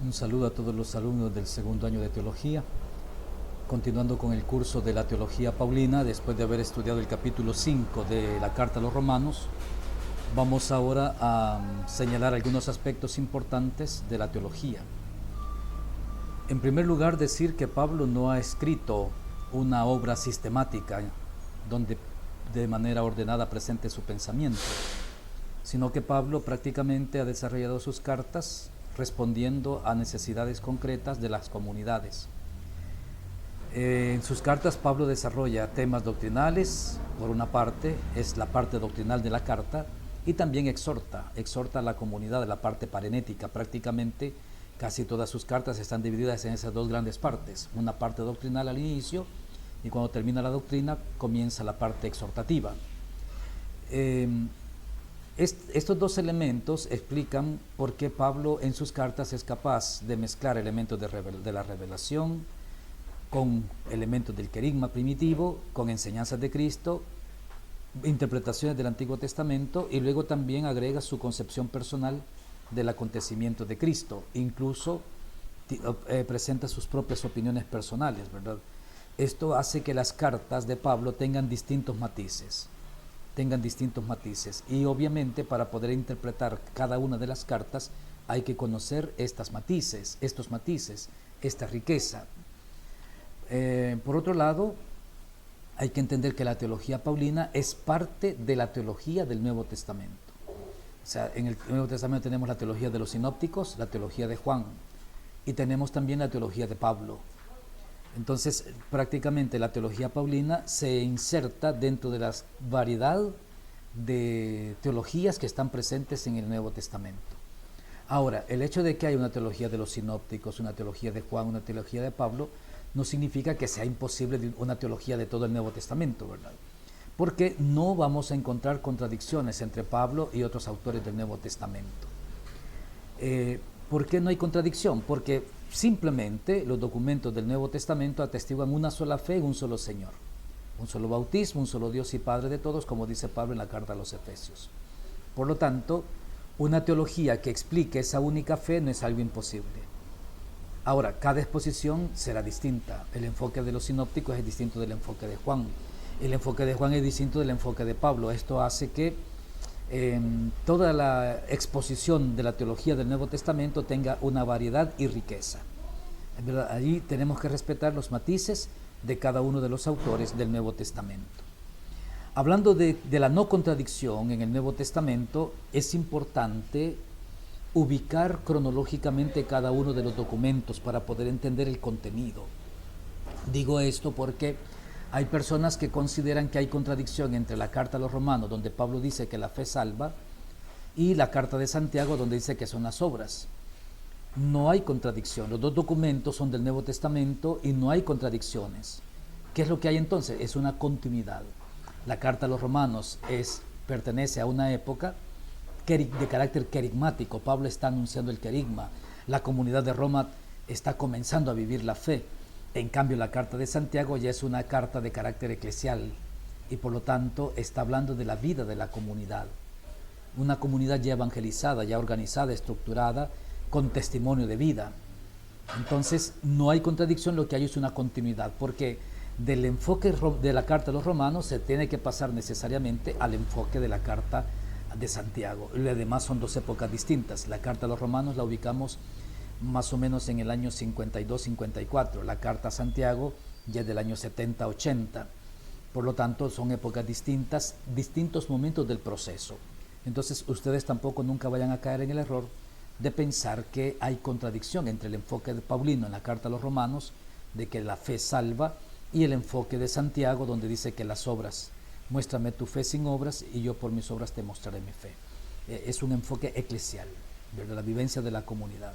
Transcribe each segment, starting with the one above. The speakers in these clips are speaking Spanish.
Un saludo a todos los alumnos del segundo año de teología. Continuando con el curso de la teología paulina, después de haber estudiado el capítulo 5 de la carta a los romanos, vamos ahora a señalar algunos aspectos importantes de la teología. En primer lugar, decir que Pablo no ha escrito una obra sistemática donde de manera ordenada presente su pensamiento, sino que Pablo prácticamente ha desarrollado sus cartas respondiendo a necesidades concretas de las comunidades. En sus cartas Pablo desarrolla temas doctrinales, por una parte, es la parte doctrinal de la carta, y también exhorta a la comunidad de la parte parenética. Prácticamente casi todas sus cartas están divididas en esas dos grandes partes, una parte doctrinal al inicio, y cuando termina la doctrina comienza la parte exhortativa. Estos dos elementos explican por qué Pablo en sus cartas es capaz de mezclar elementos de la revelación con elementos del querigma primitivo, con enseñanzas de Cristo, interpretaciones del Antiguo Testamento, y luego también agrega su concepción personal del acontecimiento de Cristo. Incluso presenta sus propias opiniones personales, ¿verdad? Esto hace que las cartas de Pablo tengan distintos matices, y obviamente para poder interpretar cada una de las cartas hay que conocer estos matices, esta riqueza. Por otro lado, hay que entender que la teología paulina es parte de la teología del Nuevo Testamento. O sea, en el Nuevo Testamento tenemos la teología de los sinópticos, la teología de Juan, y tenemos también la teología de Pablo. Entonces, prácticamente la teología paulina se inserta dentro de la variedad de teologías que están presentes en el Nuevo Testamento. Ahora, el hecho de que haya una teología de los sinópticos, una teología de Juan, una teología de Pablo, no significa que sea imposible una teología de todo el Nuevo Testamento, ¿verdad? Porque no vamos a encontrar contradicciones entre Pablo y otros autores del Nuevo Testamento. ¿Por qué no hay contradicción? Porque simplemente los documentos del Nuevo Testamento atestiguan una sola fe en un solo Señor, un solo bautismo, un solo Dios y Padre de todos, como dice Pablo en la carta a los Efesios. Por lo tanto, una teología que explique esa única fe no es algo imposible. Ahora, cada exposición será distinta. El enfoque de los sinópticos es distinto del enfoque de Juan. El enfoque de Juan es distinto del enfoque de Pablo. Esto hace que toda la exposición de la teología del Nuevo Testamento tenga una variedad y riqueza. ¿Verdad? Allí tenemos que respetar los matices de cada uno de los autores del Nuevo Testamento. Hablando de la no contradicción en el Nuevo Testamento, es importante ubicar cronológicamente cada uno de los documentos para poder entender el contenido. Digo esto porque hay personas que consideran que hay contradicción entre la carta a los romanos, donde Pablo dice que la fe salva, y la carta de Santiago, donde dice que son las obras. No hay contradicción, los dos documentos son del Nuevo Testamento y no hay contradicciones. ¿Qué es lo que hay entonces? Es una continuidad. La carta a los romanos pertenece a una época de carácter querigmático. Pablo está anunciando el querigma. La comunidad de Roma está comenzando a vivir la fe. En cambio, la carta de Santiago ya es una carta de carácter eclesial y por lo tanto está hablando de la vida de la comunidad. Una comunidad ya evangelizada, ya organizada, estructurada, con testimonio de vida. Entonces, no hay contradicción, lo que hay es una continuidad, porque del enfoque de la carta a los romanos se tiene que pasar necesariamente al enfoque de la carta de Santiago. Y además son dos épocas distintas. La carta a los romanos la ubicamos más o menos en el año 52-54. La carta a Santiago ya es del año 70-80. Por lo tanto, son épocas distintas, distintos momentos del proceso. Entonces, ustedes tampoco nunca vayan a caer en el error de pensar que hay contradicción entre el enfoque de Paulino en la carta a los romanos, de que la fe salva, y el enfoque de Santiago, donde dice que las obras, muéstrame tu fe sin obras y yo por mis obras te mostraré mi fe. Es un enfoque eclesial, de la vivencia de la comunidad.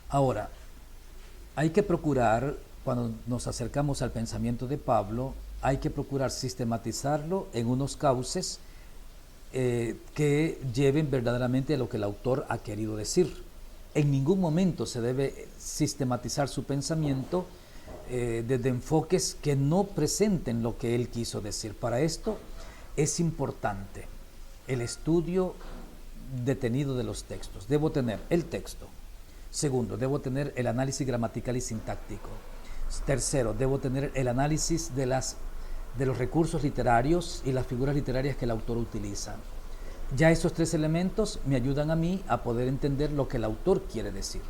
Ahora, hay que procurar, cuando nos acercamos al pensamiento de Pablo, hay que procurar sistematizarlo en unos cauces que lleven verdaderamente a lo que el autor ha querido decir. En ningún momento se debe sistematizar su pensamiento desde enfoques que no presenten lo que él quiso decir. Para esto es importante el estudio detenido de los textos. Debo tener el texto, Segundo, debo tener el análisis gramatical y sintáctico. Tercero, debo tener el análisis de los recursos literarios y las figuras literarias que el autor utiliza. Ya esos tres elementos me ayudan a mí a poder entender lo que el autor quiere decir.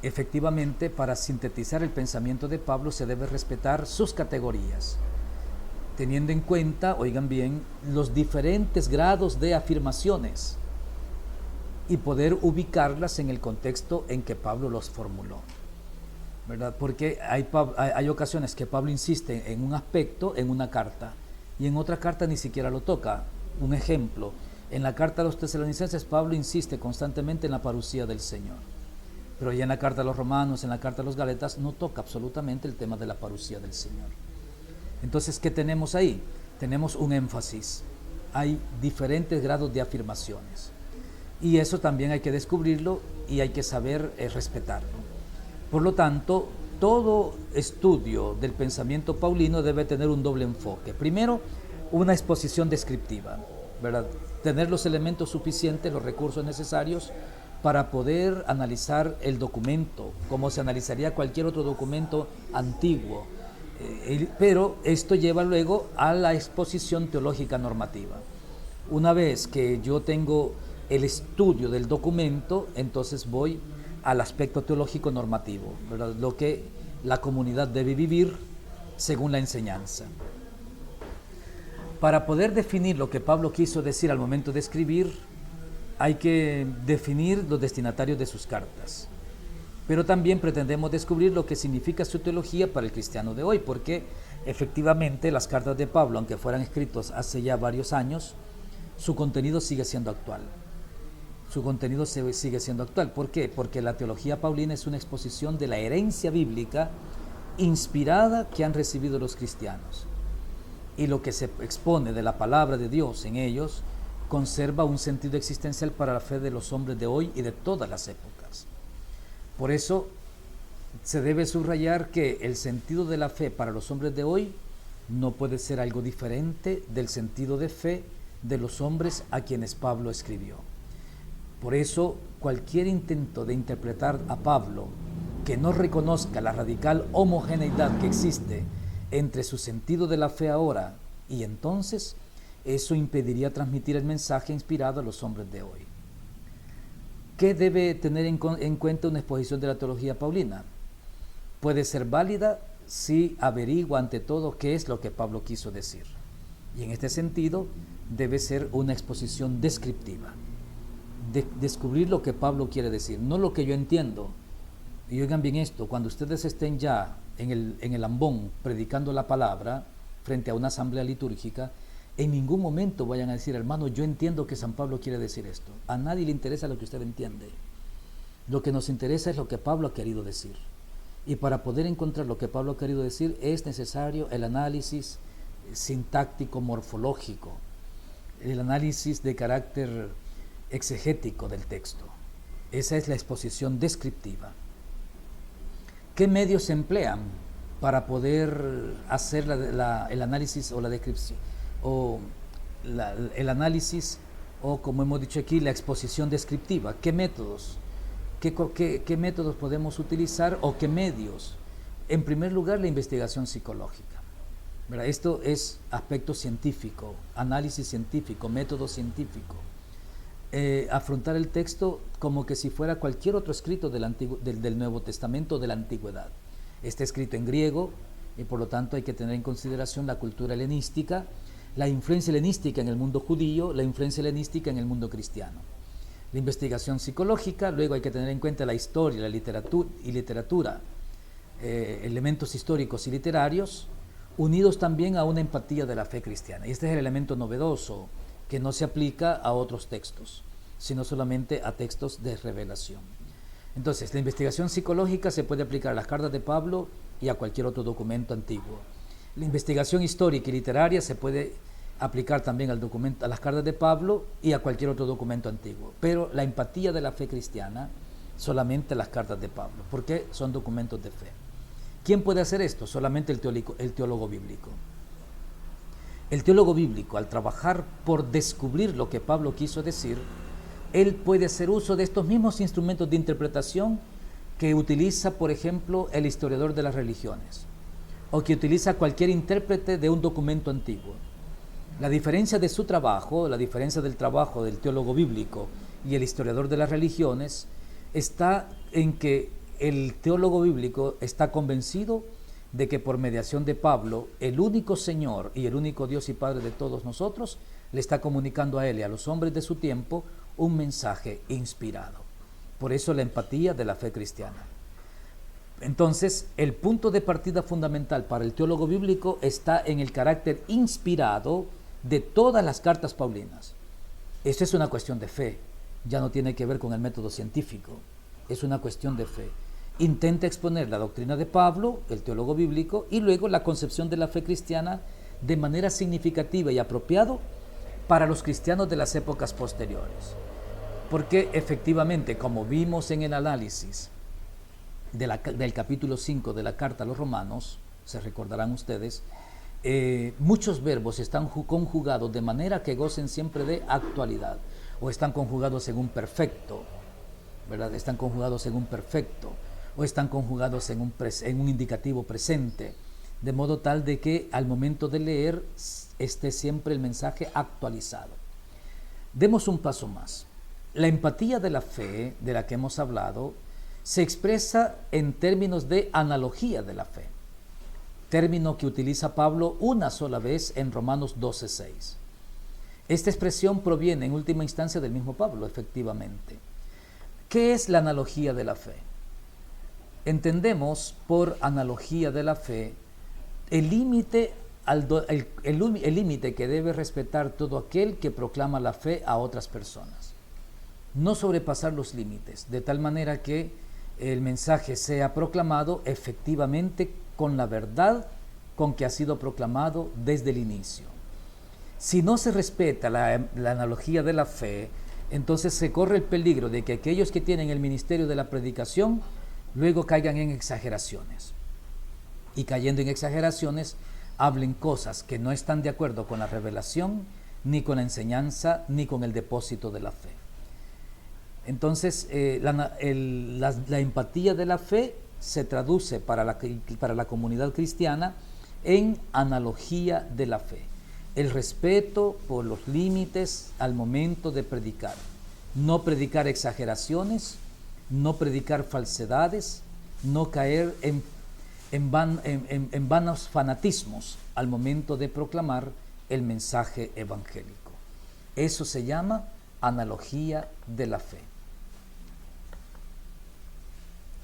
Efectivamente, para sintetizar el pensamiento de Pablo se debe respetar sus categorías, teniendo en cuenta, oigan bien, los diferentes grados de afirmaciones y poder ubicarlas en el contexto en que Pablo los formuló, ¿verdad? Porque hay ocasiones que Pablo insiste en un aspecto en una carta y en otra carta ni siquiera lo toca. Un ejemplo, en la carta a los tesalonicenses Pablo insiste constantemente en la parusía del Señor, pero ya en la carta a los romanos, en la carta a los galetas no toca absolutamente el tema de la parusía del Señor. Entonces, ¿qué tenemos ahí? Tenemos un énfasis, hay diferentes grados de afirmaciones y eso también hay que descubrirlo y hay que saber respetarlo. Por lo tanto, todo estudio del pensamiento paulino debe tener un doble enfoque. Primero, una exposición descriptiva, ¿verdad? Tener los elementos suficientes, los recursos necesarios para poder analizar el documento, como se analizaría cualquier otro documento antiguo. Pero esto lleva luego a la exposición teológica normativa. Una vez que yo tengo el estudio del documento, entonces voy al aspecto teológico normativo, ¿verdad? Lo que la comunidad debe vivir según la enseñanza. Para poder definir lo que Pablo quiso decir al momento de escribir, hay que definir los destinatarios de sus cartas. Pero también pretendemos descubrir lo que significa su teología para el cristiano de hoy, porque efectivamente las cartas de Pablo, aunque fueran escritas hace ya varios años, su contenido sigue siendo actual. Su contenido sigue siendo actual. ¿Por qué? Porque la teología paulina es una exposición de la herencia bíblica inspirada que han recibido los cristianos. Y lo que se expone de la palabra de Dios en ellos conserva un sentido existencial para la fe de los hombres de hoy y de todas las épocas. Por eso se debe subrayar que el sentido de la fe para los hombres de hoy no puede ser algo diferente del sentido de fe de los hombres a quienes Pablo escribió. Por eso cualquier intento de interpretar a Pablo que no reconozca la radical homogeneidad que existe entre su sentido de la fe ahora y entonces, eso impediría transmitir el mensaje inspirado a los hombres de hoy. ¿Qué debe tener en cuenta una exposición de la teología paulina? Puede ser válida si averigua ante todo qué es lo que Pablo quiso decir. Y en este sentido, debe ser una exposición descriptiva. Descubrir lo que Pablo quiere decir, no lo que yo entiendo. Y oigan bien esto, cuando ustedes estén ya en el ambón predicando la palabra frente a una asamblea litúrgica, en ningún momento vayan a decir, hermano, yo entiendo que San Pablo quiere decir esto. A nadie le interesa lo que usted entiende. Lo que nos interesa es lo que Pablo ha querido decir. Y para poder encontrar lo que Pablo ha querido decir es necesario el análisis sintáctico morfológico, el análisis de carácter exegético del texto. Esa es la exposición descriptiva. ¿Qué medios se emplean para poder hacer el análisis o la descripción? El análisis o, como hemos dicho aquí, la exposición descriptiva. ¿Qué métodos? ¿Qué métodos podemos utilizar o qué medios? En primer lugar, la investigación psicológica, ¿verdad? Esto es aspecto científico, análisis científico, método científico. Afrontar el texto como que si fuera cualquier otro escrito del Nuevo Testamento de la Antigüedad. Está escrito en griego y por lo tanto hay que tener en consideración la cultura helenística, la influencia helenística en el mundo judío, la influencia helenística en el mundo cristiano. La investigación psicológica, luego hay que tener en cuenta la historia, la literatura, elementos históricos y literarios, unidos también a una empatía de la fe cristiana. Y este es el elemento novedoso que no se aplica a otros textos, sino solamente a textos de revelación. Entonces, la investigación psicológica se puede aplicar a las cartas de Pablo y a cualquier otro documento antiguo. La investigación histórica y literaria se puede aplicar también a las cartas de Pablo y a cualquier otro documento antiguo. Pero la empatía de la fe cristiana, solamente las cartas de Pablo, porque son documentos de fe. ¿Quién puede hacer esto? Solamente el teólogo bíblico. El teólogo bíblico, al trabajar por descubrir lo que Pablo quiso decir, él puede hacer uso de estos mismos instrumentos de interpretación que utiliza, por ejemplo, el historiador de las religiones, o que utiliza cualquier intérprete de un documento antiguo. La diferencia de su trabajo, la diferencia del trabajo del teólogo bíblico y el historiador de las religiones, está en que el teólogo bíblico está convencido de que por mediación de Pablo, el único Señor y el único Dios y Padre de todos nosotros, le está comunicando a él y a los hombres de su tiempo un mensaje inspirado. Por eso la empatía de la fe cristiana. Entonces, el punto de partida fundamental para el teólogo bíblico está en el carácter inspirado de todas las cartas paulinas. Esto es una cuestión de fe, ya no tiene que ver con el método científico, es una cuestión de fe. Intenta exponer la doctrina de Pablo, el teólogo bíblico, y luego la concepción de la fe cristiana de manera significativa y apropiada para los cristianos de las épocas posteriores. Porque efectivamente, como vimos en el análisis del capítulo 5 de la carta a los romanos, se recordarán ustedes, muchos verbos están conjugados de manera que gocen siempre de actualidad, o están conjugados en un perfecto, ¿verdad? Están conjugados en un perfecto, o están conjugados en un indicativo presente, de modo tal de que al momento de leer esté siempre el mensaje actualizado. Demos un paso más. La empatía de la fe, de la que hemos hablado, se expresa en términos de analogía de la fe, término que utiliza Pablo una sola vez en Romanos 12:6. Esta expresión proviene en última instancia del mismo Pablo, efectivamente. ¿Qué es la analogía de la fe? Entendemos por analogía de la fe el límite que debe respetar todo aquel que proclama la fe a otras personas. No sobrepasar los límites, de tal manera que el mensaje sea proclamado efectivamente con la verdad con que ha sido proclamado desde el inicio. Si no se respeta la analogía de la fe, entonces se corre el peligro de que aquellos que tienen el ministerio de la predicación luego caigan en exageraciones. Y cayendo en exageraciones, hablen cosas que no están de acuerdo con la revelación, ni con la enseñanza, ni con el depósito de la fe. Entonces, la empatía de la fe se traduce para la comunidad cristiana en analogía de la fe. El respeto por los límites al momento de predicar. No predicar exageraciones, no predicar falsedades, no caer en vanos fanatismos al momento de proclamar el mensaje evangélico. Eso se llama analogía de la fe.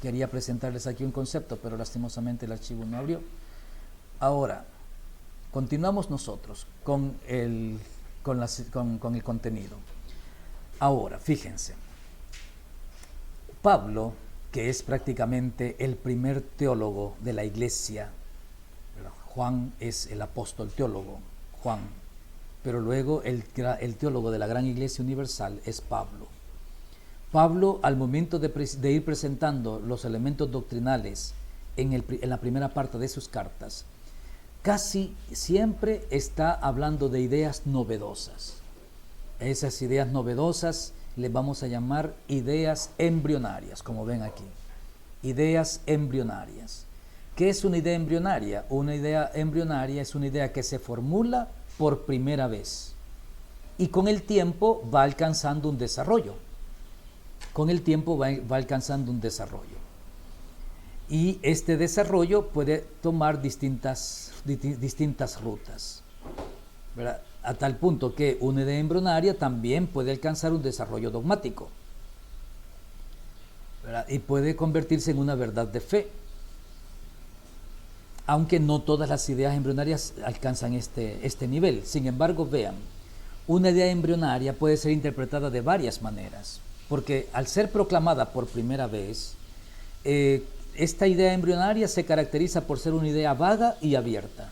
Quería presentarles aquí un concepto, pero lastimosamente el archivo no abrió. Ahora, continuamos nosotros con el contenido. Ahora, fíjense, Pablo, que es prácticamente el primer teólogo de la iglesia, Juan es el apóstol teólogo, Juan, pero luego el teólogo de la gran iglesia universal es Pablo. Pablo, al momento de ir presentando los elementos doctrinales en la primera parte de sus cartas, casi siempre está hablando de ideas novedosas. Esas ideas novedosas les vamos a llamar ideas embrionarias, como ven aquí. Ideas embrionarias. ¿Qué es una idea embrionaria? Una idea embrionaria es una idea que se formula por primera vez y con el tiempo va alcanzando un desarrollo. Con el tiempo va alcanzando un desarrollo. Y este desarrollo puede tomar distintas rutas, ¿verdad? A tal punto que una idea embrionaria también puede alcanzar un desarrollo dogmático, ¿verdad? Y puede convertirse en una verdad de fe. Aunque no todas las ideas embrionarias alcanzan este nivel. Sin embargo, vean, una idea embrionaria puede ser interpretada de varias maneras. Porque al ser proclamada por primera vez, esta idea embrionaria se caracteriza por ser una idea vaga y abierta.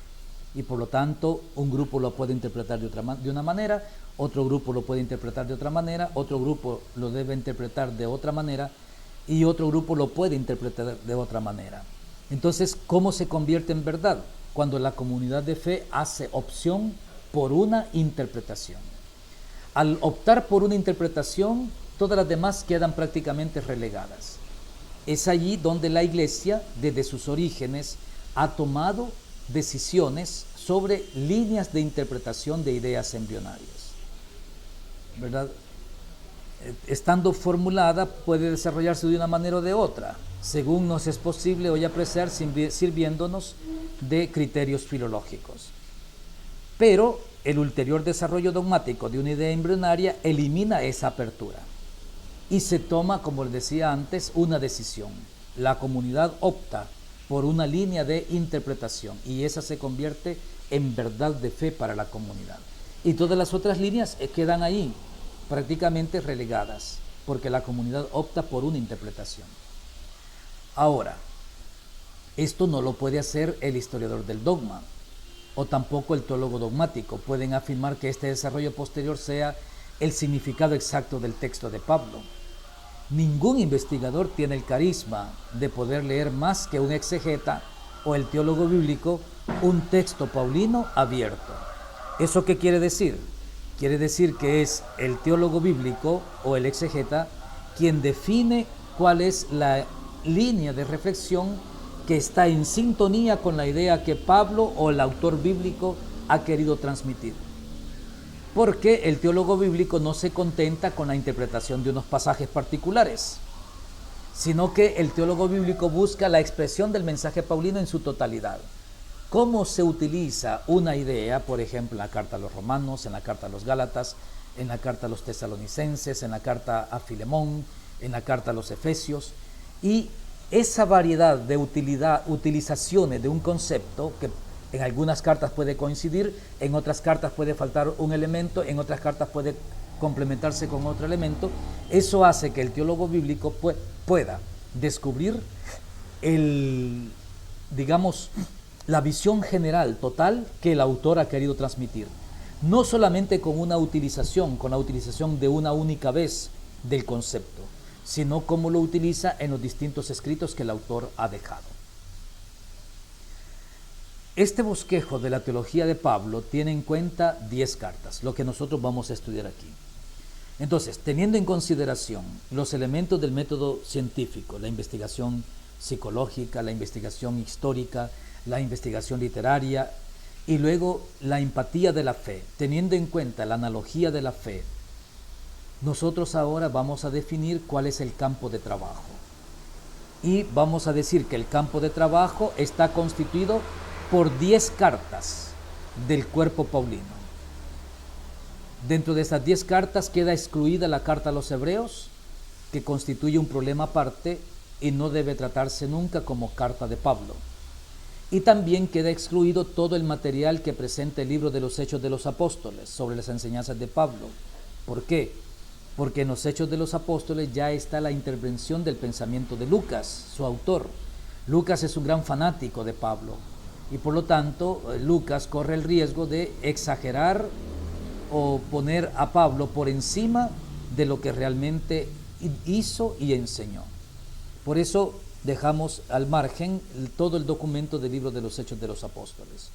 Y por lo tanto, un grupo lo puede interpretar de una manera, otro grupo lo puede interpretar de otra manera, otro grupo lo debe interpretar de otra manera, y otro grupo lo puede interpretar de otra manera. Entonces, ¿cómo se convierte en verdad? Cuando la comunidad de fe hace opción por una interpretación. Al optar por una interpretación, Todas las demás quedan prácticamente relegadas. Es allí donde la Iglesia, desde sus orígenes, ha tomado decisiones sobre líneas de interpretación de ideas embrionarias, ¿verdad? Estando formulada, puede desarrollarse de una manera o de otra, según nos es posible hoy apreciar, sirviéndonos de criterios filológicos. Pero el ulterior desarrollo dogmático de una idea embrionaria elimina esa apertura y se toma, como les decía antes, una decisión. La comunidad opta por una línea de interpretación y esa se convierte en verdad de fe para la comunidad. Y todas las otras líneas quedan ahí, prácticamente relegadas, porque la comunidad opta por una interpretación. Ahora, esto no lo puede hacer el historiador del dogma, o tampoco el teólogo dogmático. Pueden afirmar que este desarrollo posterior sea el significado exacto del texto de Pablo. Ningún investigador tiene el carisma de poder leer más que un exegeta o el teólogo bíblico un texto paulino abierto. ¿Eso qué quiere decir? Quiere decir que es el teólogo bíblico o el exegeta quien define cuál es la línea de reflexión que está en sintonía con la idea que Pablo o el autor bíblico ha querido transmitir. Porque el teólogo bíblico no se contenta con la interpretación de unos pasajes particulares, sino que el teólogo bíblico busca la expresión del mensaje paulino en su totalidad. ¿Cómo se utiliza una idea, por ejemplo, en la carta a los romanos, en la carta a los gálatas, en la carta a los tesalonicenses, en la carta a Filemón, en la carta a los efesios? Y esa variedad de utilizaciones de un concepto que en algunas cartas puede coincidir, en otras cartas puede faltar un elemento, en otras cartas puede complementarse con otro elemento. Eso hace que el teólogo bíblico pueda descubrir la visión general, total, que el autor ha querido transmitir. No solamente con la utilización de una única vez del concepto, sino cómo lo utiliza en los distintos escritos que el autor ha dejado. Este bosquejo de la teología de Pablo tiene en cuenta 10 cartas, lo que nosotros vamos a estudiar aquí. Entonces, teniendo en consideración los elementos del método científico, la investigación psicológica, la investigación histórica, la investigación literaria y luego la empatía de la fe, teniendo en cuenta la analogía de la fe, nosotros ahora vamos a definir cuál es el campo de trabajo. Y vamos a decir que el campo de trabajo está constituido por 10 cartas del cuerpo paulino. Dentro de esas 10 cartas queda excluida la carta a los hebreos, que constituye un problema aparte y no debe tratarse nunca como carta de Pablo. Y también queda excluido todo el material que presenta el libro de los Hechos de los Apóstoles sobre las enseñanzas de Pablo. ¿Por qué? Porque en los Hechos de los Apóstoles ya está la intervención del pensamiento de Lucas, su autor. Lucas es un gran fanático de Pablo y por lo tanto Lucas corre el riesgo de exagerar o poner a Pablo por encima de lo que realmente hizo y enseñó. Por eso dejamos al margen todo el documento del libro de los Hechos de los Apóstoles,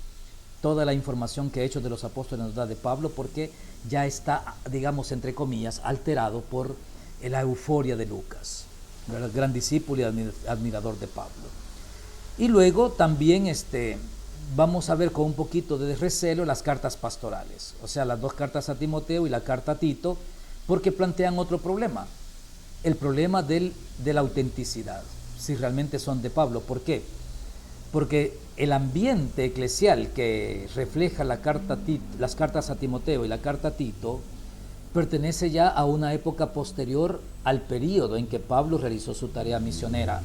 toda la información que Hechos de los Apóstoles nos da de Pablo, porque ya está, digamos, entre comillas, alterado por la euforia de Lucas, el gran discípulo y admirador de Pablo. Y luego también vamos a ver con un poquito de recelo las cartas pastorales, o sea, las 2 cartas a Timoteo y la carta a Tito, porque plantean otro problema, el problema de la autenticidad, si realmente son de Pablo. ¿Por qué? Porque el ambiente eclesial que refleja las cartas a Timoteo y la carta a Tito pertenece ya a una época posterior al período en que Pablo realizó su tarea misionera.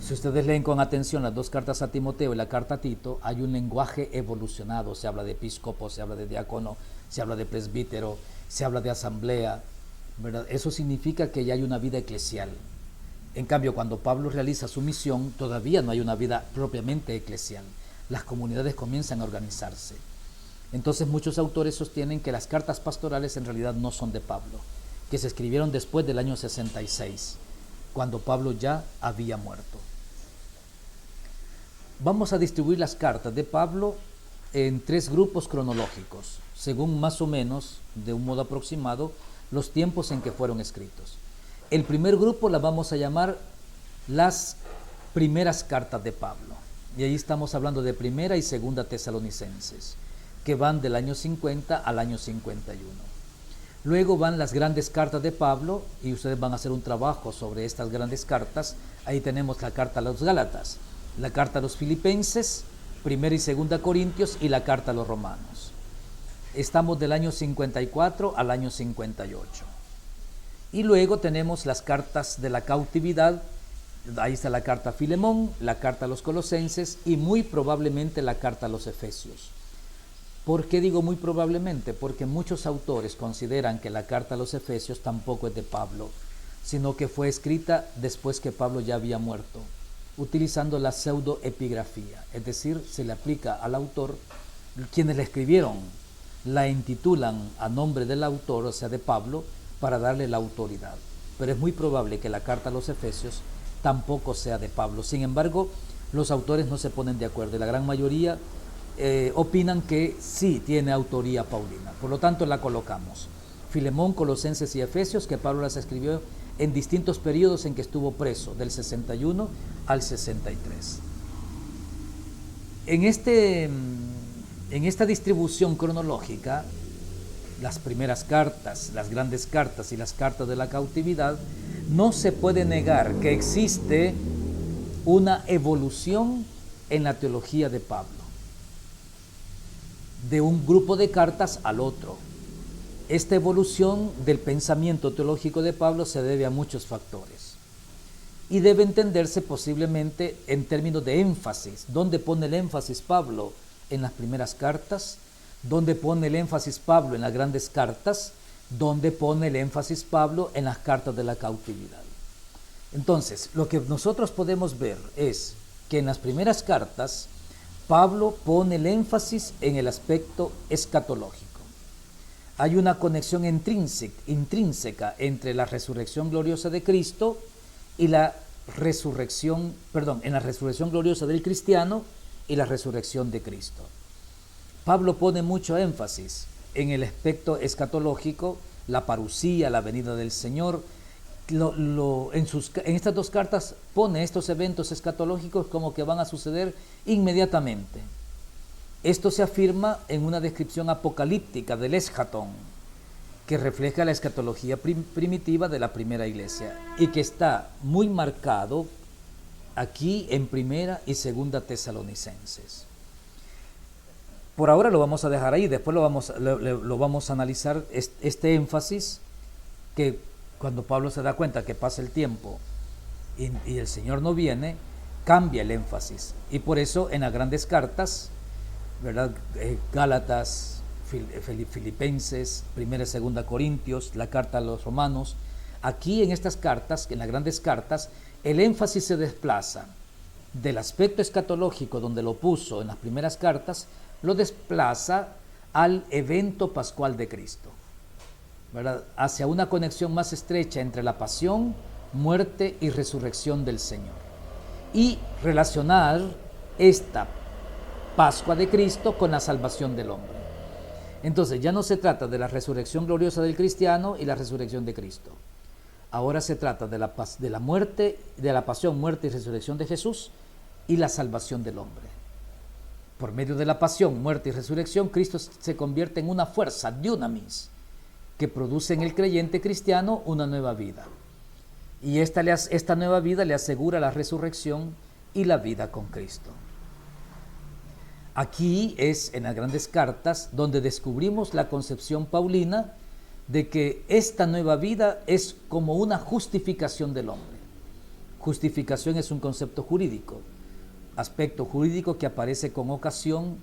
Si ustedes leen con atención las 2 cartas a Timoteo y la carta a Tito, hay un lenguaje evolucionado. Se habla de episcopo, se habla de diácono, se habla de presbítero, se habla de asamblea, ¿verdad? Eso significa que ya hay una vida eclesial. En cambio, cuando Pablo realiza su misión, todavía no hay una vida propiamente eclesial. Las comunidades comienzan a organizarse. Entonces muchos autores sostienen que las cartas pastorales en realidad no son de Pablo, que se escribieron después del año 66, cuando Pablo ya había muerto. Vamos a distribuir las cartas de Pablo en 3 grupos cronológicos, según más o menos, de un modo aproximado, los tiempos en que fueron escritos. El primer grupo la vamos a llamar las primeras cartas de Pablo. Y ahí estamos hablando de Primera y Segunda Tesalonicenses, que van del año 50 al año 51. Luego van las grandes cartas de Pablo, y ustedes van a hacer un trabajo sobre estas grandes cartas. Ahí tenemos la carta a los Gálatas, la carta a los Filipenses, Primera y Segunda Corintios y la carta a los Romanos. Estamos del año 54 al año 58. Y luego tenemos las cartas de la cautividad. Ahí está la carta a Filemón, la carta a los Colosenses y muy probablemente la carta a los Efesios. ¿Por qué digo muy probablemente? Porque muchos autores consideran que la carta a los Efesios tampoco es de Pablo, sino que fue escrita después que Pablo ya había muerto, utilizando la pseudoepigrafía, es decir, se le aplica al autor. Quienes la escribieron la intitulan a nombre del autor, o sea, de Pablo, para darle la autoridad. Pero es muy probable que la carta a los Efesios tampoco sea de Pablo. Sin embargo, los autores no se ponen de acuerdo. La gran mayoría opinan que sí tiene autoría paulina. Por lo tanto, la colocamos. Filemón, Colosenses y Efesios, que Pablo las escribió en distintos periodos en que estuvo preso, del 61 al 63. En esta distribución cronológica, las primeras cartas, las grandes cartas y las cartas de la cautividad, no se puede negar que existe una evolución en la teología de Pablo, de un grupo de cartas al otro. Esta evolución del pensamiento teológico de Pablo se debe a muchos factores y debe entenderse posiblemente en términos de énfasis. ¿Dónde pone el énfasis Pablo? En las primeras cartas. ¿Dónde pone el énfasis Pablo? En las grandes cartas. ¿Dónde pone el énfasis Pablo? En las cartas de la cautividad. Entonces, lo que nosotros podemos ver es que en las primeras cartas Pablo pone el énfasis en el aspecto escatológico. Hay una conexión intrínseca entre la resurrección gloriosa de Cristo y en la resurrección gloriosa del cristiano y la resurrección de Cristo. Pablo pone mucho énfasis en el aspecto escatológico, la parusía, la venida del Señor. En estas dos cartas pone estos eventos escatológicos como que van a suceder inmediatamente. Esto se afirma en una descripción apocalíptica del eschatón, que refleja la escatología primitiva de la primera iglesia y que está muy marcado aquí en Primera y Segunda Tesalonicenses. Por ahora lo vamos a dejar ahí, después lo vamos a analizar este énfasis que cuando Pablo se da cuenta que pasa el tiempo y el Señor no viene, cambia el énfasis. Y por eso en las grandes cartas, ¿verdad? Gálatas, Filipenses, Primera y Segunda Corintios, la carta a los Romanos, aquí en estas cartas, en las grandes cartas, el énfasis se desplaza del aspecto escatológico donde lo puso en las primeras cartas, lo desplaza al evento pascual de Cristo, ¿verdad? Hacia una conexión más estrecha entre la pasión, muerte y resurrección del Señor, y relacionar esta Pascua de Cristo con la salvación del hombre. Entonces ya no se trata de la resurrección gloriosa del cristiano y la resurrección de Cristo. Ahora se trata de la muerte, de la pasión, muerte y resurrección de Jesús y la salvación del hombre. Por medio de la pasión, muerte y resurrección, Cristo se convierte en una fuerza, dunamis, que produce en el creyente cristiano una nueva vida. Y esta nueva vida le asegura la resurrección y la vida con Cristo. Aquí es en las grandes cartas donde descubrimos la concepción paulina de que esta nueva vida es como una justificación del hombre. Justificación es un concepto jurídico, aspecto jurídico que aparece con ocasión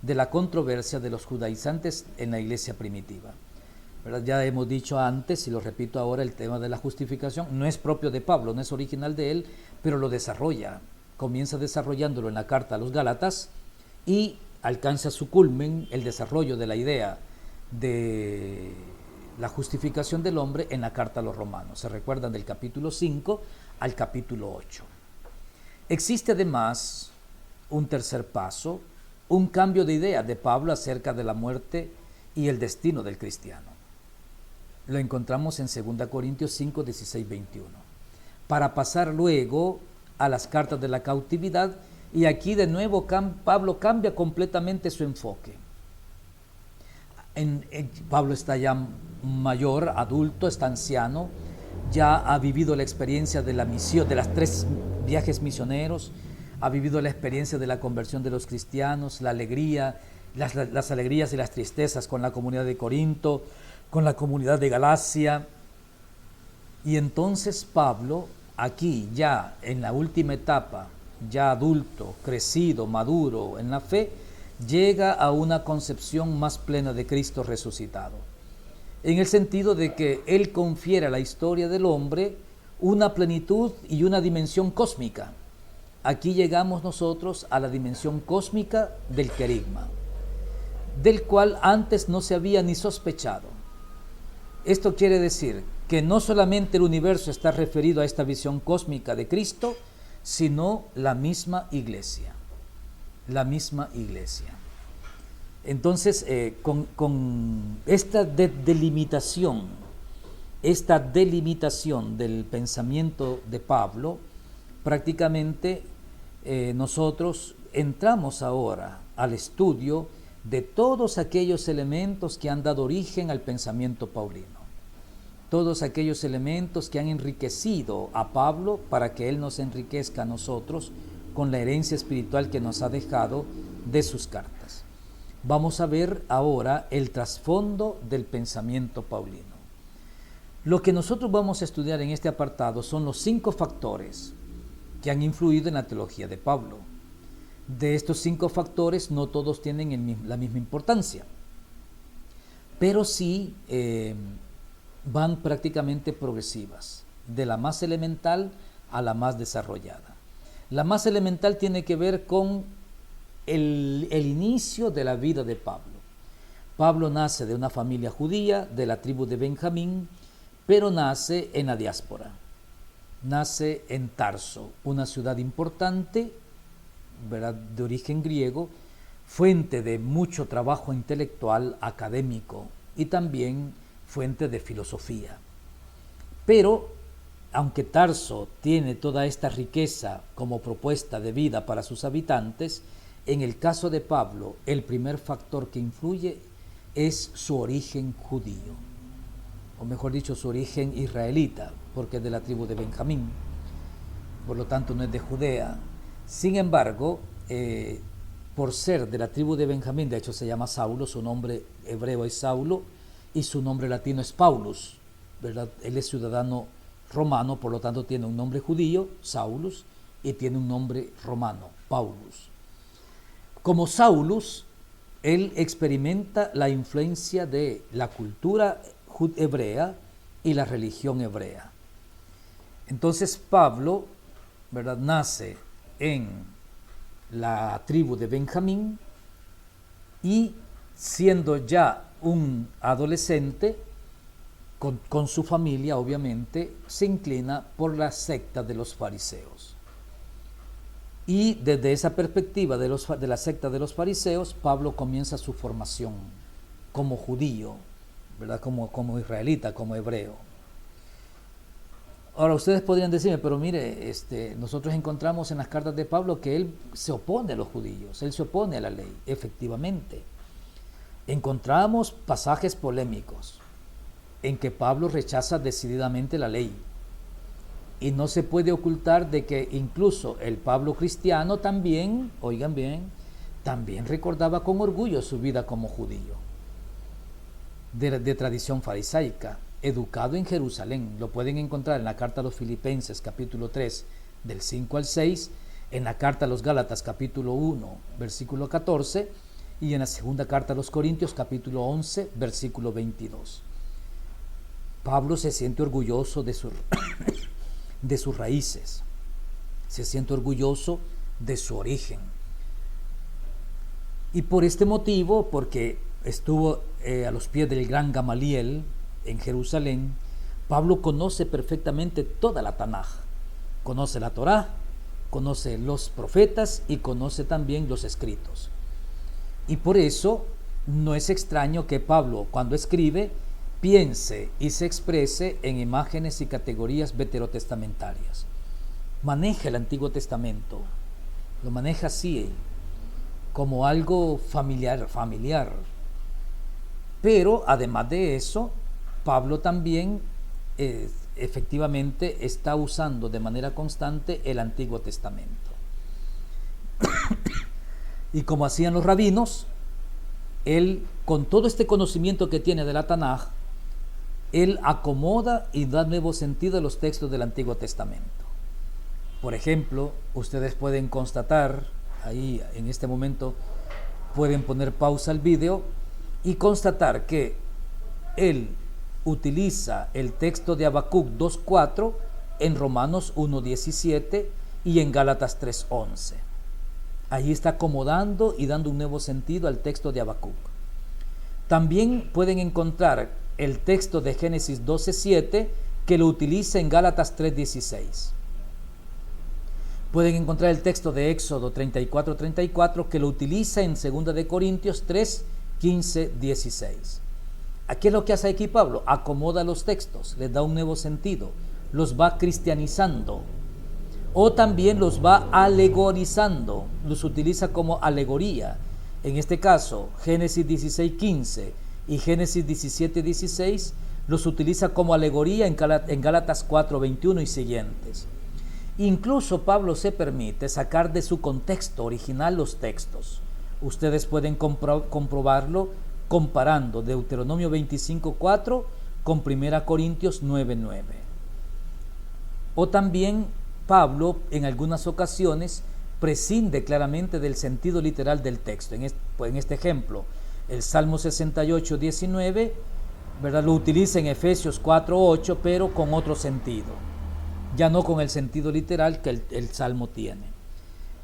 de la controversia de los judaizantes en la iglesia primitiva. ¿Verdad? Ya hemos dicho antes, y lo repito ahora, el tema de la justificación no es propio de Pablo, no es original de él, pero lo desarrolla, comienza desarrollándolo en la carta a los Gálatas y alcanza su culmen, el desarrollo de la idea de la justificación del hombre en la carta a los Romanos. Se recuerdan del capítulo 5 al capítulo 8. Existe además un tercer paso, un cambio de idea de Pablo acerca de la muerte y el destino del cristiano. lo encontramos en 2 Corintios 5, 16, 21. Para pasar luego a las cartas de la cautividad, y aquí de nuevo Pablo cambia completamente su enfoque. Pablo está ya mayor, adulto, está anciano, ya ha vivido la experiencia de la misión, de las 3 viajes misioneros, ha vivido la experiencia de la conversión de los cristianos, la alegría, las alegrías y las tristezas con la comunidad de Corinto, con la comunidad de Galacia. Y entonces Pablo, aquí ya en la última etapa, ya adulto, crecido, maduro en la fe, llega a una concepción más plena de Cristo resucitado, en el sentido de que él confiere a la historia del hombre una plenitud y una dimensión cósmica. Aquí llegamos nosotros a la dimensión cósmica del querigma, del cual antes no se había ni sospechado. Esto quiere decir que no solamente el universo está referido a esta visión cósmica de Cristo, sino la misma iglesia. La misma iglesia. Entonces, con esta delimitación del pensamiento de Pablo, prácticamente nosotros entramos ahora al estudio de todos aquellos elementos que han dado origen al pensamiento paulino, todos aquellos elementos que han enriquecido a Pablo para que él nos enriquezca a nosotros con la herencia espiritual que nos ha dejado de sus cartas. Vamos a ver ahora el trasfondo del pensamiento paulino. Lo que nosotros vamos a estudiar en este apartado son los 5 factores que han influido en la teología de Pablo. De estos 5 factores no todos tienen la misma importancia, pero sí van prácticamente progresivas, de la más elemental a la más desarrollada. La más elemental tiene que ver con el inicio de la vida de Pablo. Pablo nace de una familia judía, de la tribu de Benjamín, pero nace en la diáspora. Nace en Tarso, una ciudad importante, ¿verdad?, de origen griego, fuente de mucho trabajo intelectual, académico y también fuente de filosofía. Pero, aunque Tarso tiene toda esta riqueza como propuesta de vida para sus habitantes, en el caso de Pablo, el primer factor que influye es su origen judío, o mejor dicho, su origen israelita, porque es de la tribu de Benjamín, por lo tanto no es de Judea. Sin embargo, por ser de la tribu de Benjamín, de hecho se llama Saulo, su nombre hebreo es Saulo, y su nombre latino es Paulus, ¿verdad? Él es ciudadano romano, por lo tanto tiene un nombre judío, Saulus, y tiene un nombre romano, Paulus. Como Saulus, él experimenta la influencia de la cultura hebrea y la religión hebrea. Entonces Pablo, ¿verdad?, nace en la tribu de Benjamín y siendo ya un adolescente, con su familia obviamente, se inclina por la secta de los fariseos. Y desde esa perspectiva de la secta de los fariseos, Pablo comienza su formación como judío, ¿verdad?, como israelita, como hebreo. Ahora ustedes podrían decirme, pero mire, nosotros encontramos en las cartas de Pablo que él se opone a los judíos, él se opone a la ley. Efectivamente, encontramos pasajes polémicos en que Pablo rechaza decididamente la ley. Y no se puede ocultar de que incluso el Pablo cristiano también, oigan bien, también recordaba con orgullo su vida como judío, de tradición farisaica, educado en Jerusalén. Lo pueden encontrar en la carta a los Filipenses, capítulo 3, del 5 al 6, en la carta a los Gálatas, capítulo 1, versículo 14, y en la segunda carta a los Corintios, capítulo 11, versículo 22. Pablo se siente orgulloso de sus raíces, se siente orgulloso de su origen. Y por este motivo, porque estuvo a los pies del gran Gamaliel en Jerusalén, Pablo conoce perfectamente toda la Tanaj, conoce la Torá, conoce los profetas y conoce también los escritos. Y por eso no es extraño que Pablo, cuando escribe, piense y se exprese en imágenes y categorías veterotestamentarias. Maneja el Antiguo Testamento, lo maneja así, como algo familiar. Pero además de eso, Pablo también efectivamente está usando de manera constante el Antiguo Testamento. Y como hacían los rabinos, él, con todo este conocimiento que tiene de la Tanaj, él acomoda y da nuevo sentido a los textos del Antiguo Testamento. Por ejemplo, ustedes pueden constatar, ahí en este momento pueden poner pausa al video y constatar que él utiliza el texto de Habacuc 2.4 en Romanos 1.17 y en Gálatas 3.11. Ahí está acomodando y dando un nuevo sentido al texto de Habacuc. También pueden encontrar el texto de Génesis 12.7 que lo utiliza en Gálatas 3.16. Pueden encontrar el texto de Éxodo 34.34 que lo utiliza en 2 de Corintios 3.15.16. Aquí es lo que hace aquí Pablo, acomoda los textos, les da un nuevo sentido, los va cristianizando o también los va alegorizando, los utiliza como alegoría. En este caso, Génesis 16.15 y Génesis 17.16 los utiliza como alegoría en Gálatas 4.21 y siguientes. Incluso Pablo se permite sacar de su contexto original los textos. Ustedes pueden comprobarlo comparando Deuteronomio 25.4 con 1 Corintios 9.9. O también Pablo en algunas ocasiones prescinde claramente del sentido literal del texto. En este ejemplo, el Salmo 68.19, ¿verdad?, lo utiliza en Efesios 4.8, pero con otro sentido, ya no con el sentido literal que el Salmo tiene.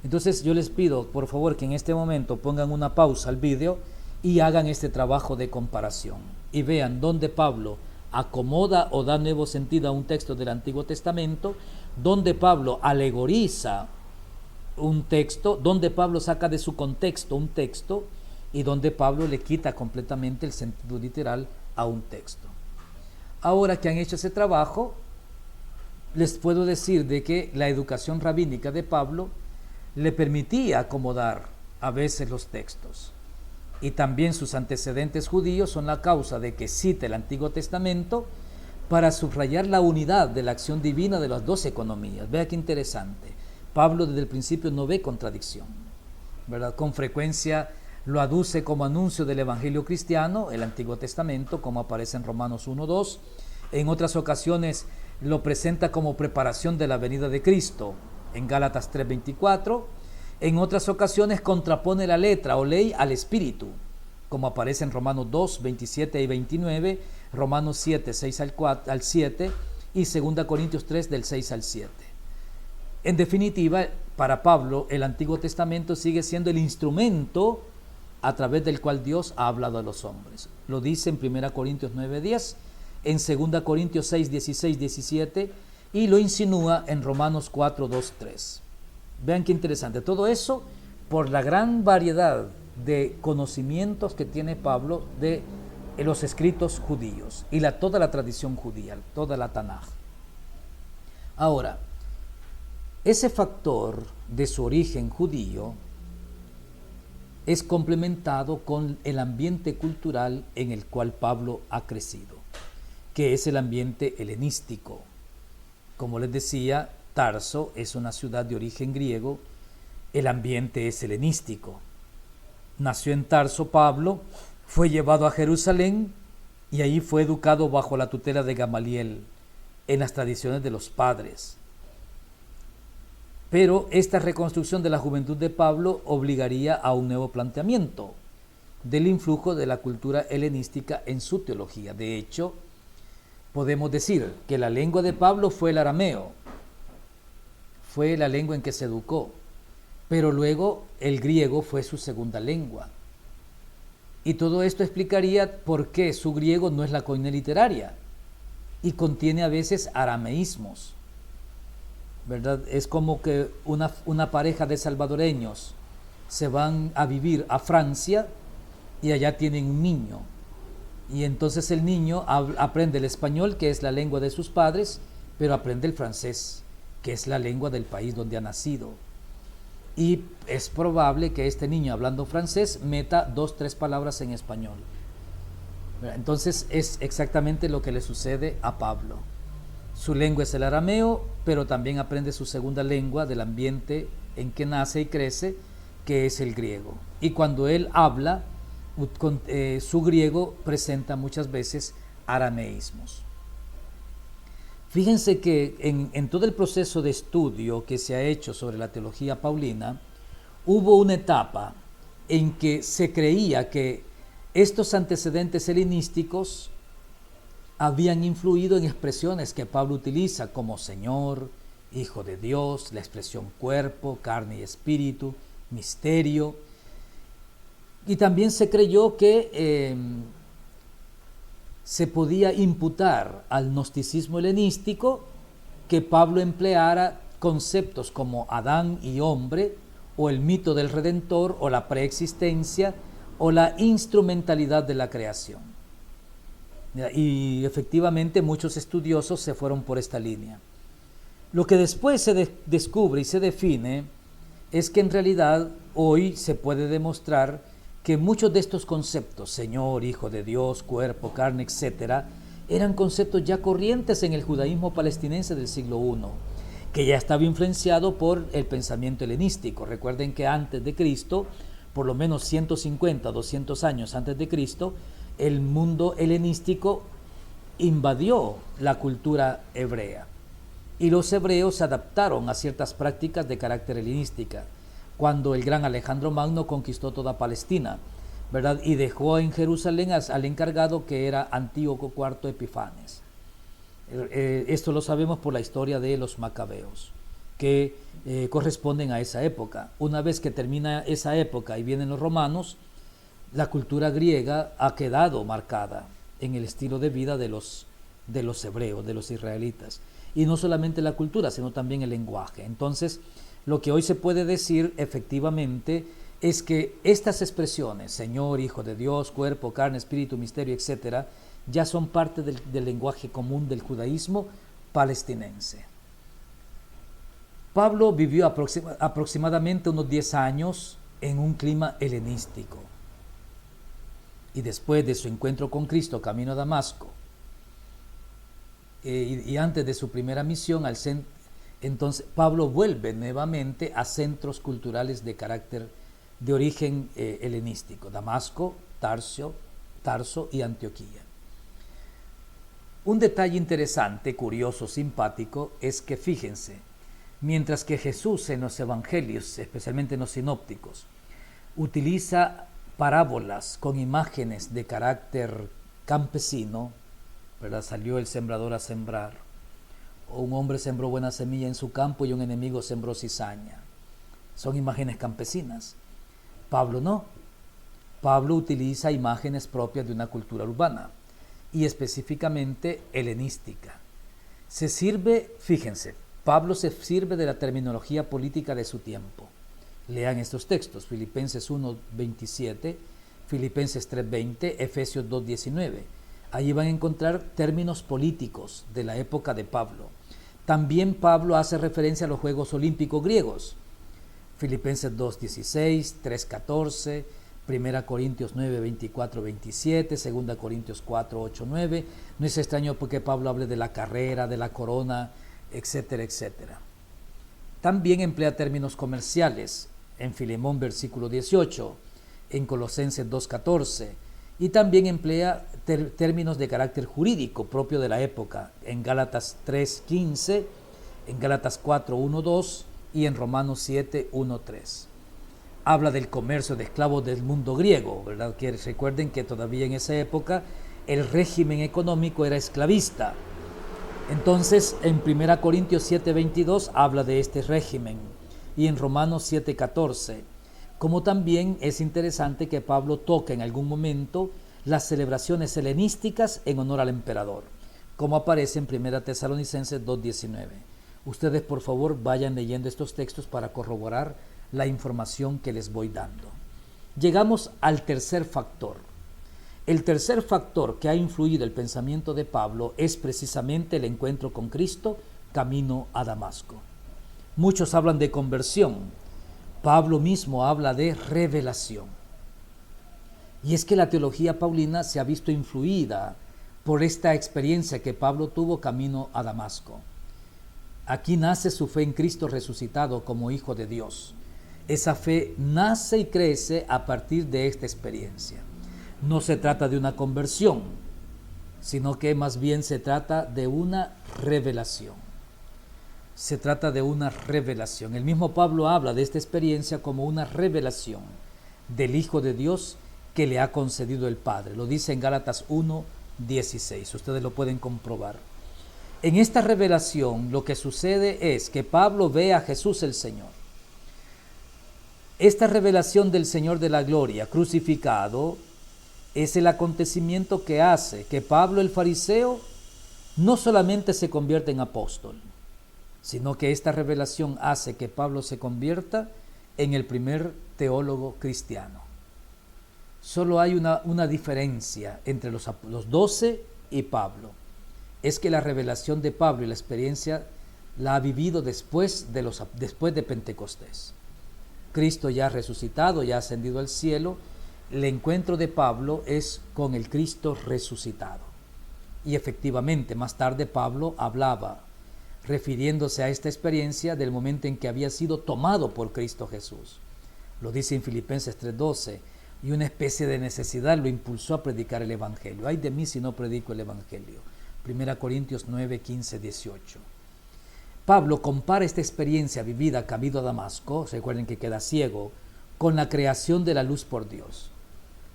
Entonces yo les pido por favor que en este momento pongan una pausa al video y hagan este trabajo de comparación y vean dónde Pablo acomoda o da nuevo sentido a un texto del Antiguo Testamento, donde Pablo alegoriza un texto, donde Pablo saca de su contexto un texto y donde Pablo le quita completamente el sentido literal a un texto. Ahora que han hecho ese trabajo, les puedo decir de que la educación rabínica de Pablo le permitía acomodar a veces los textos. Y también sus antecedentes judíos son la causa de que cite el Antiguo Testamento para subrayar la unidad de la acción divina de las dos economías. Vea qué interesante. Pablo desde el principio no ve contradicción, ¿verdad? Con frecuencia lo aduce como anuncio del Evangelio cristiano, el Antiguo Testamento, como aparece en Romanos 1.2. En otras ocasiones lo presenta como preparación de la venida de Cristo, en Gálatas 3.24. En otras ocasiones contrapone la letra o ley al espíritu, como aparece en Romanos 2, 27 y 29, Romanos 7, 6 al 7 y 2 Corintios 3, del 6 al 7. En definitiva, para Pablo, el Antiguo Testamento sigue siendo el instrumento a través del cual Dios ha hablado a los hombres. Lo dice en 1 Corintios 9, 10, en 2 Corintios 6, 16, 17 y lo insinúa en Romanos 4, 2, 3. Vean qué interesante. Todo eso por la gran variedad de conocimientos que tiene Pablo de los escritos judíos y toda la tradición judía, toda la Tanaj. Ahora, ese factor de su origen judío es complementado con el ambiente cultural en el cual Pablo ha crecido, que es el ambiente helenístico. Como les decía, Tarso es una ciudad de origen griego, el ambiente es helenístico. Nació en Tarso Pablo, fue llevado a Jerusalén y ahí fue educado bajo la tutela de Gamaliel, en las tradiciones de los padres. Pero esta reconstrucción de la juventud de Pablo obligaría a un nuevo planteamiento del influjo de la cultura helenística en su teología. De hecho, podemos decir que la lengua de Pablo fue el arameo, fue la lengua en que se educó, pero luego el griego fue su segunda lengua. Y todo esto explicaría por qué su griego no es la koiné literaria y contiene a veces arameísmos, ¿verdad? Es como que una pareja de salvadoreños se van a vivir a Francia y allá tienen un niño. Y entonces el niño aprende el español, que es la lengua de sus padres, pero aprende el francés, que es la lengua del país donde ha nacido. Y es probable que este niño, hablando francés, meta 2, 3 palabras en español. Entonces es exactamente lo que le sucede a Pablo. Su lengua es el arameo, pero también aprende su segunda lengua del ambiente en que nace y crece, que es el griego. Y cuando él habla, su griego presenta muchas veces arameísmos. Fíjense que en todo el proceso de estudio que se ha hecho sobre la teología paulina, hubo una etapa en que se creía que estos antecedentes helenísticos habían influido en expresiones que Pablo utiliza como Señor, Hijo de Dios, la expresión cuerpo, carne y espíritu, misterio. Y también se creyó que se podía imputar al gnosticismo helenístico que Pablo empleara conceptos como Adán y hombre, o el mito del Redentor, o la preexistencia, o la instrumentalidad de la creación. Y efectivamente muchos estudiosos se fueron por esta línea. Lo que después se descubre y se define es que en realidad hoy se puede demostrar que muchos de estos conceptos, Señor, Hijo de Dios, cuerpo, carne, etc., eran conceptos ya corrientes en el judaísmo palestinense del siglo I, que ya estaba influenciado por el pensamiento helenístico. Recuerden que antes de Cristo, por lo menos 150, 200 años antes de Cristo, el mundo helenístico invadió la cultura hebrea y los hebreos se adaptaron a ciertas prácticas de carácter helenística cuando el gran Alejandro Magno conquistó toda Palestina, ¿verdad? Y dejó en Jerusalén al encargado, que era Antíoco IV Epifanes. Esto lo sabemos por la historia de los macabeos, que corresponden a esa época. Una vez que termina esa época y vienen los romanos, la cultura griega ha quedado marcada en el estilo de vida de los hebreos, de los israelitas. Y no solamente la cultura, sino también el lenguaje. Entonces, lo que hoy se puede decir efectivamente es que estas expresiones, Señor, Hijo de Dios, cuerpo, carne, espíritu, misterio, etc., ya son parte del lenguaje común del judaísmo palestinense. Pablo vivió aproximadamente unos 10 años en un clima helenístico. Y después de su encuentro con Cristo camino a Damasco, y antes de su primera misión, entonces Pablo vuelve nuevamente a centros culturales de carácter de origen helenístico: Damasco, Tarso y Antioquía. Un detalle interesante, curioso, simpático, es que fíjense, mientras que Jesús en los evangelios, especialmente en los sinópticos, utiliza parábolas con imágenes de carácter campesino, ¿verdad? Salió el sembrador a sembrar, o un hombre sembró buena semilla en su campo y un enemigo sembró cizaña. Son imágenes campesinas. Pablo no. Pablo utiliza imágenes propias de una cultura urbana y específicamente helenística. Fíjense, Pablo se sirve de la terminología política de su tiempo. Lean estos textos: Filipenses 1:27, Filipenses 3:20, Efesios 2:19. Allí van a encontrar términos políticos de la época de Pablo. También Pablo hace referencia a los Juegos Olímpicos griegos: Filipenses 2:16, 3:14, 1 Corintios 9:24-27, 2 Corintios 4:8-9. No es extraño porque Pablo hable de la carrera, de la corona, etcétera, etcétera. También emplea términos comerciales en Filemón versículo 18, en Colosenses 2:14, y también emplea términos de carácter jurídico propio de la época en Gálatas 3:15, en Gálatas 4:1-2 y en Romanos 7:1-3. Habla del comercio de esclavos del mundo griego, ¿verdad? Que recuerden que todavía en esa época el régimen económico era esclavista. Entonces, en 1 Corintios 7:22 habla de este régimen, y en Romanos 7:14. Como también es interesante que Pablo toque en algún momento las celebraciones helenísticas en honor al emperador, como aparece en 1 Tesalonicenses 2:19. Ustedes, por favor, vayan leyendo estos textos para corroborar la información que les voy dando. Llegamos al tercer factor. El tercer factor que ha influido el pensamiento de Pablo es precisamente el encuentro con Cristo camino a Damasco. Muchos hablan de conversión. Pablo mismo habla de revelación. Y es que la teología paulina se ha visto influida por esta experiencia que Pablo tuvo camino a Damasco. Aquí nace su fe en Cristo resucitado como Hijo de Dios. Esa fe nace y crece a partir de esta experiencia. No se trata de una conversión, sino que más bien se trata de una revelación. Se trata de una revelación. El mismo Pablo habla de esta experiencia como una revelación del Hijo de Dios que le ha concedido el Padre. Lo dice en Gálatas 1:16. Ustedes lo pueden comprobar. En esta revelación lo que sucede es que Pablo ve a Jesús el Señor. Esta revelación del Señor de la gloria crucificado es el acontecimiento que hace que Pablo el fariseo no solamente se convierta en apóstol, sino que esta revelación hace que Pablo se convierta en el primer teólogo cristiano. Solo hay una diferencia entre los 12 y Pablo. Es que la revelación de Pablo y la experiencia la ha vivido después de Pentecostés. Cristo ya ha resucitado, ya ha ascendido al cielo. El encuentro de Pablo es con el Cristo resucitado. Y efectivamente, más tarde Pablo hablaba, refiriéndose a esta experiencia del momento en que había sido tomado por Cristo Jesús. Lo dice en Filipenses 3:12, y una especie de necesidad lo impulsó a predicar el Evangelio. Ay de mí si no predico el Evangelio. 1 Corintios 9, 15, 18. Pablo compara esta experiencia vivida camino a Damasco, recuerden que queda ciego, con la creación de la luz por Dios.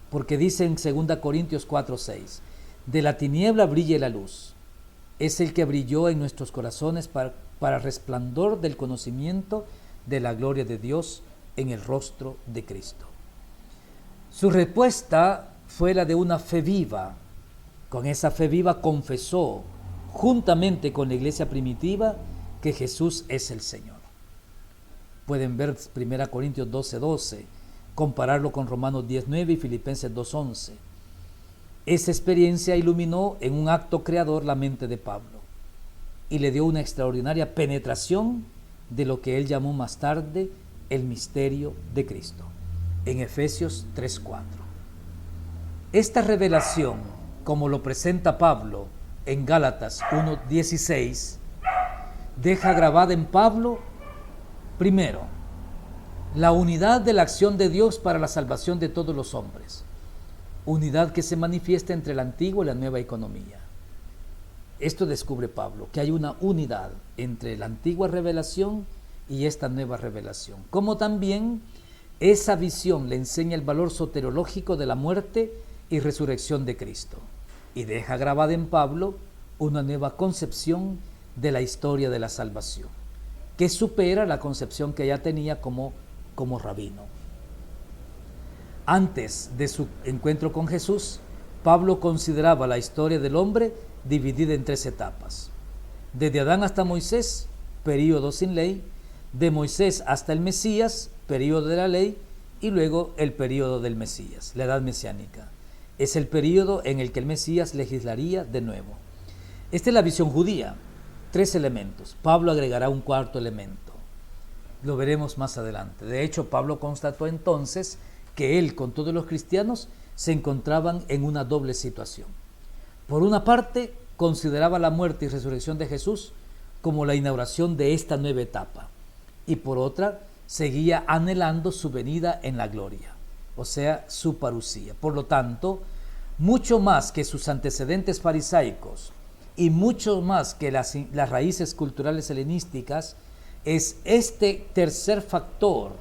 Porque dice en 2 Corintios 4, 6, de la tiniebla brille la luz. Es el que brilló en nuestros corazones para resplandor del conocimiento de la gloria de Dios en el rostro de Cristo. Su respuesta fue la de una fe viva. Con esa fe viva confesó, juntamente con la iglesia primitiva, que Jesús es el Señor. Pueden ver 1 Corintios 12:12, compararlo con Romanos 10:9 y Filipenses 2:11. Esa experiencia iluminó en un acto creador la mente de Pablo y le dio una extraordinaria penetración de lo que él llamó más tarde el misterio de Cristo, en Efesios 3:4. Esta revelación, como lo presenta Pablo en Gálatas 1:16, deja grabada en Pablo, primero, la unidad de la acción de Dios para la salvación de todos los hombres, unidad que se manifiesta entre la antigua y la nueva economía. Esto descubre Pablo, que hay una unidad entre la antigua revelación y esta nueva revelación, como también esa visión le enseña el valor soteriológico de la muerte y resurrección de Cristo, y deja grabada en Pablo una nueva concepción de la historia de la salvación, que supera la concepción que ya tenía como rabino. Antes de su encuentro con Jesús, Pablo consideraba la historia del hombre dividida en 3 etapas. Desde Adán hasta Moisés, período sin ley; de Moisés hasta el Mesías, período de la ley; y luego el período del Mesías, la edad mesiánica. Es el período en el que el Mesías legislaría de nuevo. Esta es la visión judía. 3 elementos. Pablo agregará un 4º elemento. Lo veremos más adelante. De hecho, Pablo constató entonces que él, con todos los cristianos, se encontraban en una doble situación. Por una parte, consideraba la muerte y resurrección de Jesús como la inauguración de esta nueva etapa. Y por otra, seguía anhelando su venida en la gloria, o sea, su parusía. Por lo tanto, mucho más que sus antecedentes farisaicos y mucho más que las raíces culturales helenísticas, es este tercer factor,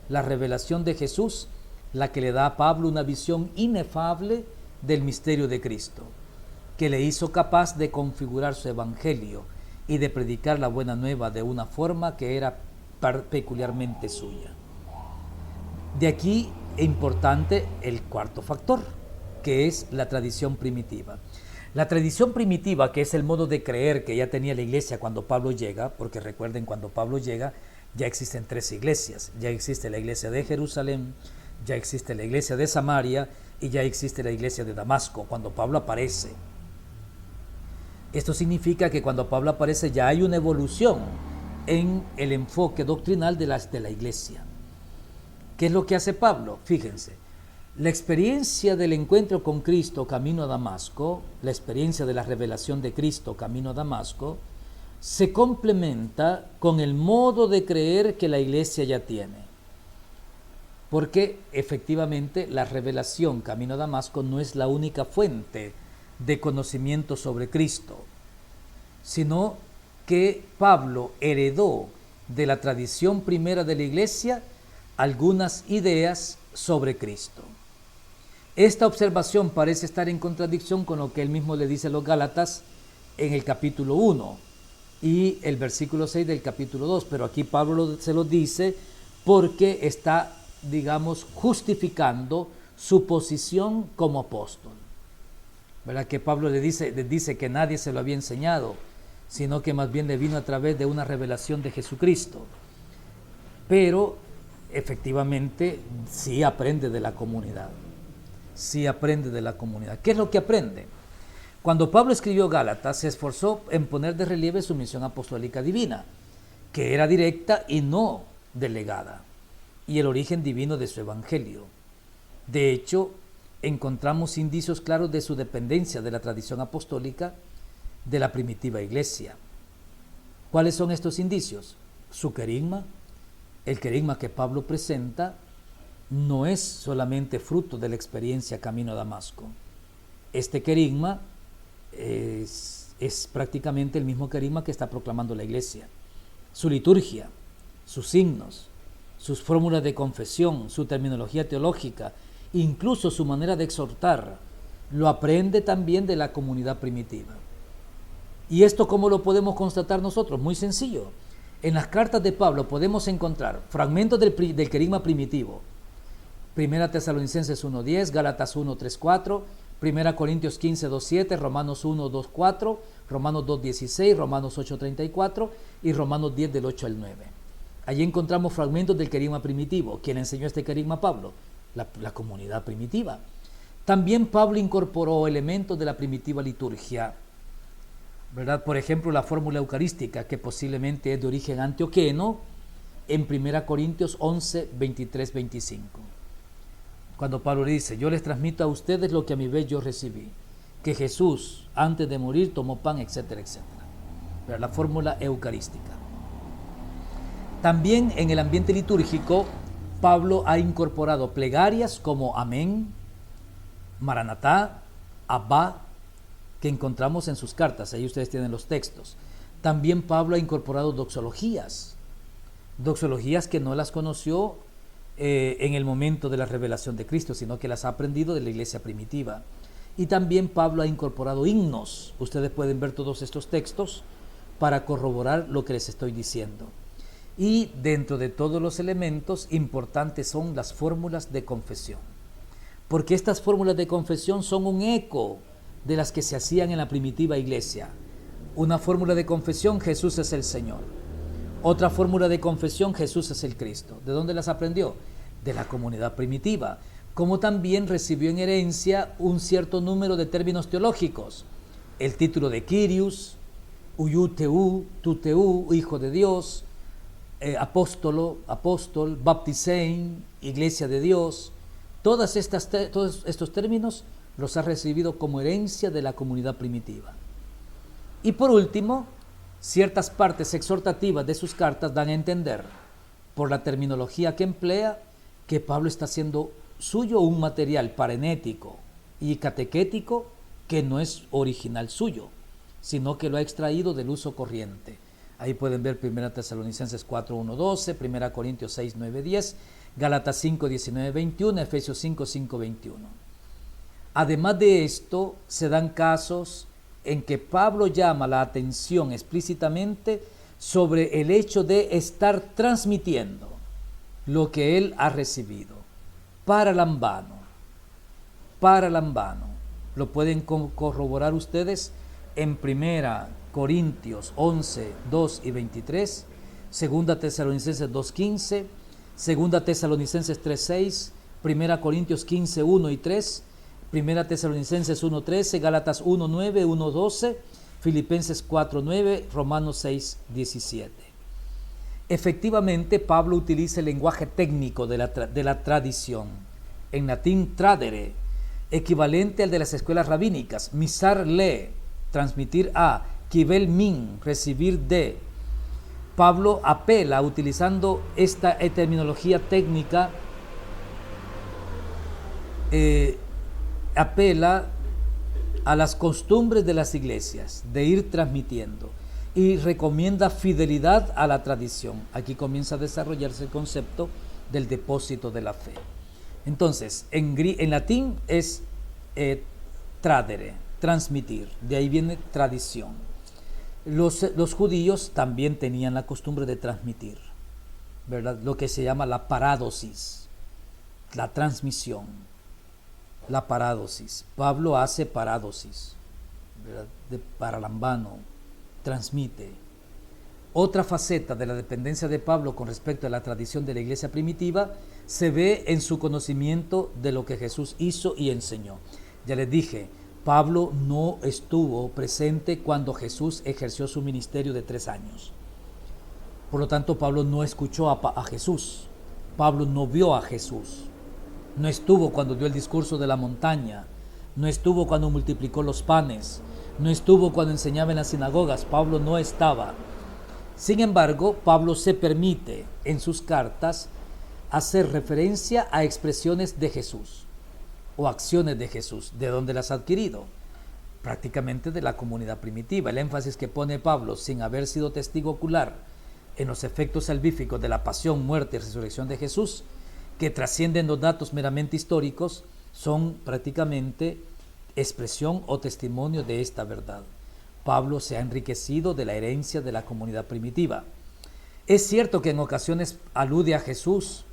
la revelación de Jesús, la que le da a Pablo una visión inefable del misterio de Cristo, que le hizo capaz de configurar su evangelio y de predicar la buena nueva de una forma que era peculiarmente suya. De aquí es importante el 4º factor, que es la tradición primitiva. La tradición primitiva, que es el modo de creer que ya tenía la iglesia cuando Pablo llega, porque recuerden, cuando Pablo llega ya existen 3 iglesias, ya existe la iglesia de Jerusalén, ya existe la iglesia de Samaria y ya existe la iglesia de Damasco cuando Pablo aparece. Esto significa que cuando Pablo aparece ya hay una evolución en el enfoque doctrinal de la iglesia. ¿Qué es lo que hace Pablo? Fíjense, la experiencia del encuentro con Cristo camino a Damasco, la experiencia de la revelación de Cristo camino a Damasco, se complementa con el modo de creer que la iglesia ya tiene. Porque efectivamente la revelación camino a Damasco no es la única fuente de conocimiento sobre Cristo, sino que Pablo heredó de la tradición primera de la iglesia algunas ideas sobre Cristo. Esta observación parece estar en contradicción con lo que él mismo le dice a los Gálatas en el capítulo 1 y el versículo 6 del capítulo 2, pero aquí Pablo se lo dice porque está, digamos, justificando su posición como apóstol. ¿Verdad? Que Pablo le dice que nadie se lo había enseñado, sino que más bien le vino a través de una revelación de Jesucristo. Pero efectivamente sí aprende de la comunidad. Sí aprende de la comunidad. ¿Qué es lo que aprende? Cuando Pablo escribió Gálatas, se esforzó en poner de relieve su misión apostólica divina, que era directa y no delegada, y el origen divino de su evangelio. De hecho, encontramos indicios claros de su dependencia de la tradición apostólica de la primitiva iglesia. ¿Cuáles son estos indicios? Su querigma. El querigma que Pablo presenta no es solamente fruto de la experiencia camino a Damasco. Este querigma es prácticamente el mismo querigma que está proclamando la iglesia. Su liturgia, sus signos, sus fórmulas de confesión, su terminología teológica, incluso su manera de exhortar, lo aprende también de la comunidad primitiva. ¿Y esto cómo lo podemos constatar nosotros? Muy sencillo. En las cartas de Pablo podemos encontrar fragmentos del querigma primitivo. 1 Tesalonicenses 1:10, Gálatas 1:3-4, 1 Corintios 15:2-7, Romanos 1:2-4, Romanos 2:16, Romanos 8:34 y Romanos 10 del 8 al 9. Allí encontramos fragmentos del querigma primitivo. ¿Quién enseñó este querigma a Pablo? La comunidad primitiva. También Pablo incorporó elementos de la primitiva liturgia, ¿verdad? Por ejemplo, la fórmula eucarística, que posiblemente es de origen antioqueno, en 1 Corintios 11, 23, 25. Cuando Pablo le dice, yo les transmito a ustedes lo que a mi vez yo recibí, que Jesús, antes de morir, tomó pan, etcétera, etcétera. Pero la fórmula eucarística. También en el ambiente litúrgico, Pablo ha incorporado plegarias como Amén, Maranatá, Abba, que encontramos en sus cartas. Ahí ustedes tienen los textos. También Pablo ha incorporado doxologías que no las conoció en el momento de la revelación de Cristo, sino que las ha aprendido de la iglesia primitiva. Y también Pablo ha incorporado himnos. Ustedes pueden ver todos estos textos para corroborar lo que les estoy diciendo. Y dentro de todos los elementos importantes son las fórmulas de confesión, porque estas fórmulas de confesión son un eco de las que se hacían en la primitiva iglesia. Una fórmula de confesión, Jesús es el Señor. Otra fórmula de confesión, Jesús es el Cristo. ¿De dónde las aprendió? De la comunidad primitiva. Como también recibió en herencia un cierto número de términos teológicos. El título de Kyrios, Uyuteu, Tuteu, Hijo de Dios, apóstol, baptisein, Iglesia de Dios. Todos estos términos los ha recibido como herencia de la comunidad primitiva. Y por último, ciertas partes exhortativas de sus cartas dan a entender, por la terminología que emplea, que Pablo está haciendo suyo un material parenético y catequético que no es original suyo, sino que lo ha extraído del uso corriente. Ahí pueden ver 1 Tesalonicenses 4:1-12, 1 Corintios 6:9-10, Gálatas 5:19-21, Efesios 5:5-21. Además de esto, se dan casos en que Pablo llama la atención explícitamente sobre el hecho de estar transmitiendo lo que él ha recibido para lambano. Lo pueden corroborar ustedes en 1 Corintios 11, 2 y 23, 2 Tesalonicenses 2:15, 2 Tesalonicenses 3:6, 1 Corintios 15, 1 y 3, Primera Tesalonicenses 1:13, Gálatas 1:9, 1:12, Filipenses 4:9, Romanos 6:17. Efectivamente, Pablo utiliza el lenguaje técnico de la tradición, en latín tradere, equivalente al de las escuelas rabínicas, misar le, transmitir a, kibel min, recibir de. Pablo apela, utilizando esta terminología técnica, apela a las costumbres de las iglesias, de ir transmitiendo, y recomienda fidelidad a la tradición. Aquí comienza a desarrollarse el concepto del depósito de la fe. Entonces, en latín es tradere, transmitir, de ahí viene tradición. Los judíos también tenían la costumbre de transmitir, ¿verdad? Lo que se llama la parádosis, la transmisión, la parádosis. Pablo hace parádosis, ¿verdad? De paralambano, transmite. Otra faceta de la dependencia de Pablo con respecto a la tradición de la iglesia primitiva se ve en su conocimiento de lo que Jesús hizo y enseñó. Ya les dije, Pablo no estuvo presente cuando Jesús ejerció su ministerio de 3 años. Por lo tanto, Pablo no escuchó a Jesús. Pablo no vio a Jesús. No estuvo cuando dio el discurso de la montaña. No estuvo cuando multiplicó los panes. No estuvo cuando enseñaba en las sinagogas. Pablo no estaba. Sin embargo, Pablo se permite en sus cartas hacer referencia a expresiones de Jesús o acciones de Jesús. ¿De dónde las ha adquirido? Prácticamente de la comunidad primitiva. El énfasis que pone Pablo, sin haber sido testigo ocular en los efectos salvíficos de la pasión, muerte y resurrección de Jesús, que trascienden los datos meramente históricos, son prácticamente expresión o testimonio de esta verdad. Pablo se ha enriquecido de la herencia de la comunidad primitiva. Es cierto que en ocasiones alude a Jesús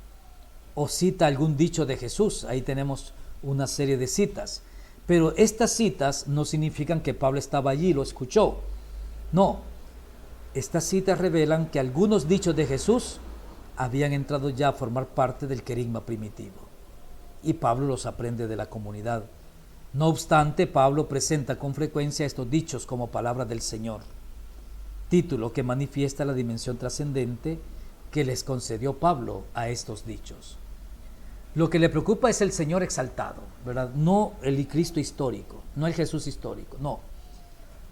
o cita algún dicho de Jesús. Ahí tenemos una serie de citas. Pero estas citas no significan que Pablo estaba allí y lo escuchó. No. Estas citas revelan que algunos dichos de Jesús habían entrado ya a formar parte del querigma primitivo. Y Pablo los aprende de la comunidad. No obstante, Pablo presenta con frecuencia estos dichos como palabra del Señor, título que manifiesta la dimensión trascendente que les concedió Pablo a estos dichos. Lo que le preocupa es el Señor exaltado, ¿verdad? No el Cristo histórico, no el Jesús histórico, no.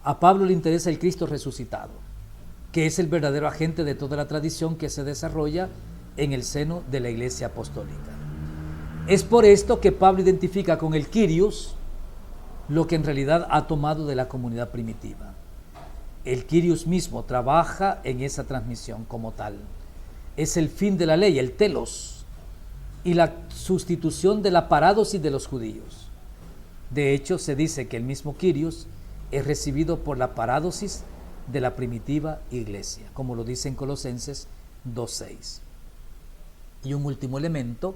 A Pablo le interesa el Cristo resucitado, que es el verdadero agente de toda la tradición que se desarrolla en el seno de la Iglesia Apostólica. Es por esto que Pablo identifica con el Kyrios lo que en realidad ha tomado de la comunidad primitiva. El Kyrios mismo trabaja en esa transmisión como tal. Es el fin de la ley, el telos, y la sustitución de la parádosis de los judíos. De hecho, se dice que el mismo Kyrios es recibido por la parádosis de la primitiva iglesia, como lo dice en Colosenses 2:6. Y un último elemento,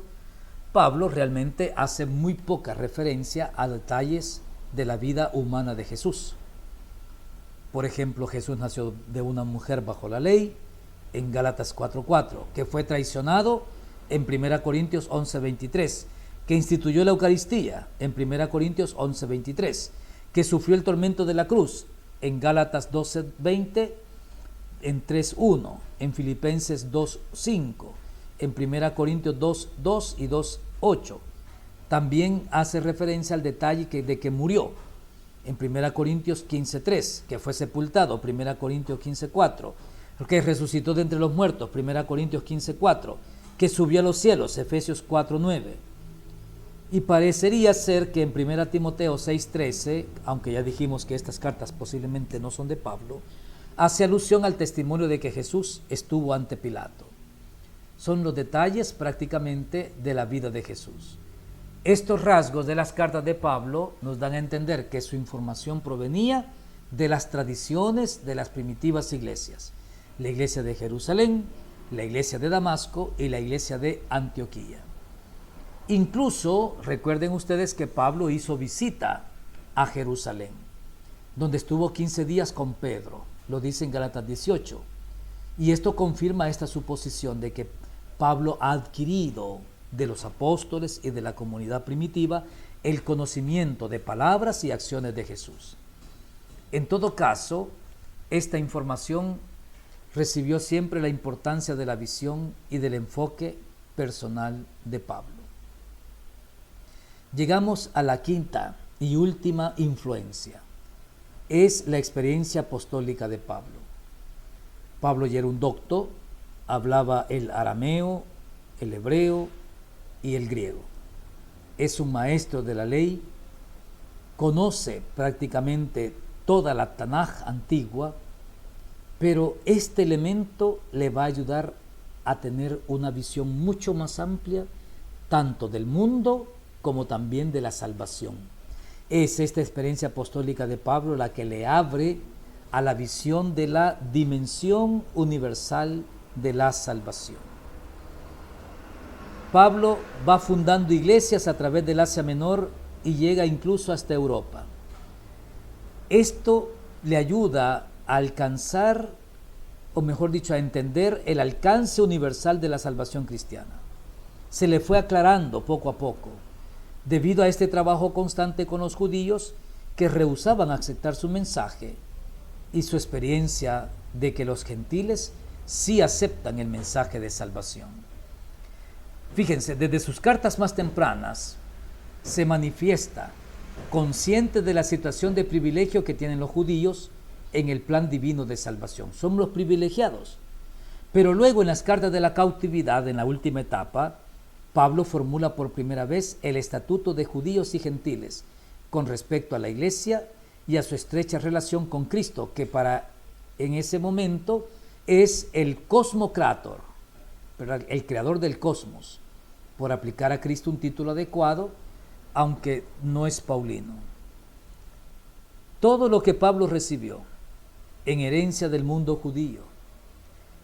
Pablo realmente hace muy poca referencia a detalles de la vida humana de Jesús. Por ejemplo, Jesús nació de una mujer bajo la ley, en Gálatas 4:4, que fue traicionado en 1 Corintios 11:23, que instituyó la Eucaristía en 1 Corintios 11:23, que sufrió el tormento de la cruz en Gálatas 12:20, en 3:1, en Filipenses 2:5, en 1 Corintios 2:2 y 2:8. También hace referencia al detalle de que murió en 1 Corintios 15:3, que fue sepultado, 1 Corintios 15:4, que resucitó de entre los muertos, 1 Corintios 15:4, que subió a los cielos, Efesios 4:9. Y parecería ser que en 1 Timoteo 6:13, aunque ya dijimos que estas cartas posiblemente no son de Pablo, hace alusión al testimonio de que Jesús estuvo ante Pilato. Son los detalles prácticamente de la vida de Jesús. Estos rasgos de las cartas de Pablo nos dan a entender que su información provenía de las tradiciones de las primitivas iglesias. La iglesia de Jerusalén, la iglesia de Damasco y la iglesia de Antioquía. Incluso recuerden ustedes que Pablo hizo visita a Jerusalén, donde estuvo 15 días con Pedro, lo dice en Gálatas 18. Y esto confirma esta suposición de que Pablo ha adquirido de los apóstoles y de la comunidad primitiva el conocimiento de palabras y acciones de Jesús. En todo caso, esta información recibió siempre la importancia de la visión y del enfoque personal de Pablo. Llegamos a la quinta y última influencia. Es la experiencia apostólica de Pablo. Pablo ya era un docto, hablaba el arameo, el hebreo y el griego. Es un maestro de la ley, conoce prácticamente toda la Tanaj antigua, pero este elemento le va a ayudar a tener una visión mucho más amplia, tanto del mundo como también de la salvación. Es esta experiencia apostólica de Pablo la que le abre a la visión de la dimensión universal de la salvación. Pablo va fundando iglesias a través del Asia Menor y llega incluso hasta Europa. Esto le ayuda a alcanzar, o mejor dicho, a entender el alcance universal de la salvación cristiana. Se le fue aclarando poco a poco, debido a este trabajo constante con los judíos que rehusaban aceptar su mensaje y su experiencia de que los gentiles sí aceptan el mensaje de salvación. Fíjense, desde sus cartas más tempranas se manifiesta consciente de la situación de privilegio que tienen los judíos en el plan divino de salvación. Son los privilegiados. Pero luego en las cartas de la cautividad, en la última etapa, Pablo formula por primera vez el estatuto de judíos y gentiles con respecto a la iglesia y a su estrecha relación con Cristo, que en ese momento es el cosmocrator, el creador del cosmos, por aplicar a Cristo un título adecuado, aunque no es paulino. Todo lo que Pablo recibió en herencia del mundo judío,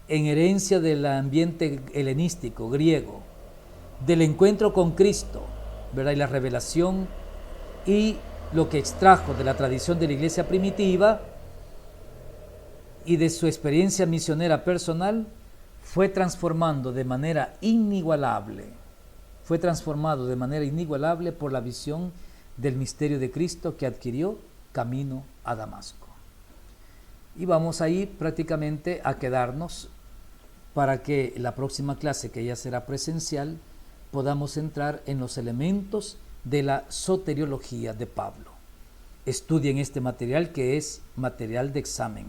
en herencia del ambiente helenístico, griego, del encuentro con Cristo, ¿verdad? Y la revelación y lo que extrajo de la tradición de la iglesia primitiva y de su experiencia misionera personal, fue transformado de manera inigualable por la visión del misterio de Cristo que adquirió camino a Damasco. Y vamos ahí prácticamente a quedarnos para que la próxima clase, que ya será presencial, podamos entrar en los elementos de la soteriología de Pablo. Estudien este material, que es material de examen.